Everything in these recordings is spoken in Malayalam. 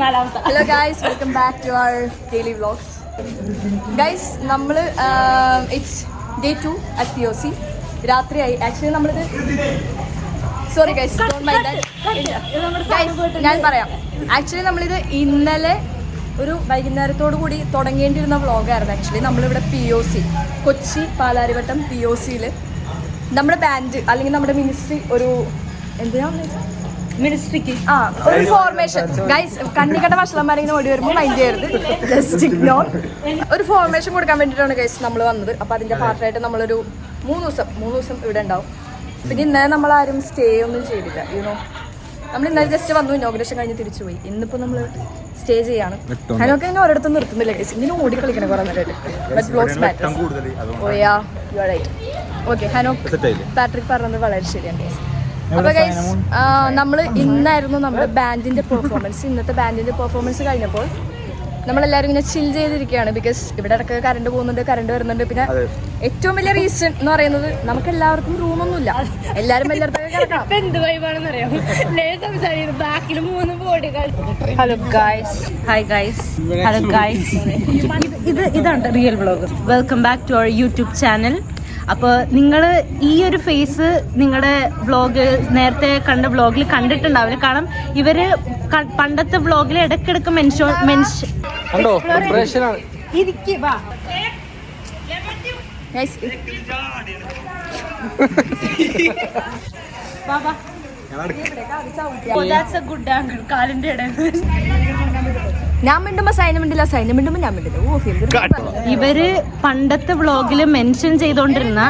Hello guys, welcome back to our daily vlogs. Guys, നമ്മൾ ഇറ്റ്സ് ഡേ 2 അറ്റ് POC. രാത്രിയായി. ആക്ച്വലി നമ്മളിത് സോറി ഗൈസ്, ഞാൻ പറയാം. ആക്ച്വലി നമ്മളിത് ഇന്നലെ ഒരു വൈകുന്നേരത്തോടു കൂടി തുടങ്ങേണ്ടിയിരുന്ന വ്ളോഗായിരുന്നു. ആക്ച്വലി നമ്മളിവിടെ POC കൊച്ചി പാലാരിവട്ടം POCയിൽ നമ്മുടെ ബാൻഡ് അല്ലെങ്കിൽ നമ്മുടെ മിനിസ്ട്രി ഒരു മിനിസ്ട്രിക്ക് ഒരു ഫോർമേഷൻ. ഗൈസ്, കണ്ണിക്കട്ട ഭക്ഷണന്മാരിങ്ങനെ ഓടി വരുമ്പോൾ മൈൻഡ് ചെയ്യരുത്, ജസ്റ്റ് ഇഗ്നോർ. ഒരു ഫോർമേഷൻ കൊടുക്കാൻ വേണ്ടിയിട്ടാണ് ഗൈസ് നമ്മൾ വന്നത്. അപ്പോൾ അതിൻ്റെ പാർട്ടായിട്ട് നമ്മളൊരു മൂന്ന് ദിവസം ഇവിടെ ഉണ്ടാവും. പിന്നെ ഇന്നലെ നമ്മളാരും സ്റ്റേ ഒന്നും ചെയ്തില്ല. യുനോ, നമ്മൾ ഇന്നലെ ജസ്റ്റ് വന്നു, ഇനോഗ്രേഷൻ കഴിഞ്ഞ് തിരിച്ചു പോയി. ഇന്നിപ്പോൾ നമ്മൾ സ്റ്റേ ചെയ്യാണ്. അതിനൊക്കെ ഇങ്ങനെ ഒരിടത്തും നിർത്തുന്നില്ല ഗൈസ്, ഇങ്ങനെ ഓടിക്കളിക്കണം കുറേ നേരമായിട്ട്. But vlogs matters. ഓയാ യു ആർ റൈറ്റ്. ഓക്കെ, ഹനോ പാട്രിക് പറഞ്ഞത് വളരെ ശരിയാണ് ഗൈസ്. അപ്പോൾ ഗൈസ്, നമ്മൾ ഇന്നായിരുന്നു നമ്മുടെ ബാൻഡിൻ്റെ പെർഫോമൻസ്. ഇന്നത്തെ ബാൻഡിൻ്റെ പെർഫോമൻസ് കഴിഞ്ഞപ്പോൾ നമ്മളെല്ലാവരും ഇങ്ങനെ ചിൽ ചെയ്തിരിക്കുകയാണ്. ബിക്കോസ് ഇവിടെ ഇടയ്ക്ക് കറണ്ട് പോകുന്നുണ്ട്, കറണ്ട് വരുന്നുണ്ട്. പിന്നെ ഏറ്റവും വലിയ റീസൺ എന്ന് പറയുന്നത് നമുക്ക് എല്ലാവർക്കും റൂമൊന്നുമില്ല, എല്ലാവരും എല്ലായിടത്തൊക്കെ കിടക്കണം. എന്ത് വൈബാണെന്ന് അറിയാം. ബാക്കിൽ 3 ബോഡികൾ. Hello guys, hi guys, hello guys. ഇതാണ് real vlog. Welcome back to our YouTube channel. അപ്പോൾ നിങ്ങൾ ഈ ഒരു ഫേസ് നിങ്ങളുടെ വ്ളോഗ് നേരത്തെ കണ്ട വ്ളോഗിൽ കണ്ടിട്ടുണ്ടാവില്ല. കാരണം ഇവര് പണ്ടത്തെ വ്ളോഗിൽ ഇടയ്ക്കിടയ്ക്ക് കാലിന്റെ ഇടയിൽ ഞാൻ മിണ്ടുമ്പോ സൈന്യം മിണ്ടില്ല, സൈന്യം മിണ്ടുമ്പോ ഞാൻ മിണ്ടില്ല. ഇവര് പണ്ടത്തെ വ്ളോഗില് മെൻഷൻ ചെയ്തോണ്ടിരുന്ന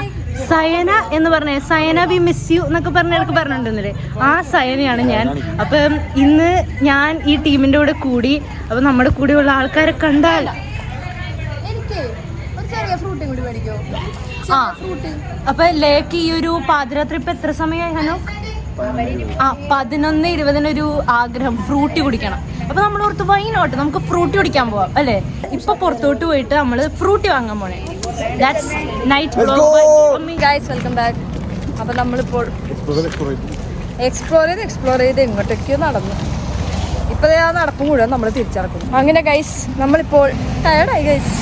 സയന എന്ന് പറഞ്ഞ സയന വി മിസ് യു എന്നൊക്കെ പറഞ്ഞിട്ടുണ്ടെന്നില്ലേ, ആ സയനയാണ് ഞാൻ. അപ്പം ഇന്ന് ഞാൻ ഈ ടീമിന്റെ കൂടെ കൂടി. അപ്പൊ നമ്മുടെ കൂടെയുള്ള ആൾക്കാരെ കണ്ടാൽ അപ്പൊ ലേക്ക് ഈ ഒരു പാതിരാത്രി ഇപ്പൊ എത്ര സമയമായി ഹനോ? 11:20 ആഗ്രഹം ഫ്രൂട്ടി കുടിക്കണം. അപ്പൊ നമ്മൾ ഓർത്ത് വൈനോട്ട് നമുക്ക് ഫ്രൂട്ടി കുടിക്കാൻ പോവാം അല്ലേ. ഇപ്പൊ പുറത്തോട്ട് പോയിട്ട് നമ്മള് ഫ്രൂട്ടി വാങ്ങാൻ പോണേ. That's night vlog. Guys, welcome back. അപ്പൊ നമ്മളിപ്പോൾ എക്സ്പ്ലോർ ചെയ്ത് എങ്ങോട്ടൊക്കെയോ നടന്നു. ഇപ്പൊ നടക്കും മുഴുവൻ നമ്മൾ തിരിച്ചിറക്കും. അങ്ങനെ ഗൈസ്, നമ്മളിപ്പോൾ ടയർഡായി ഗൈസ്.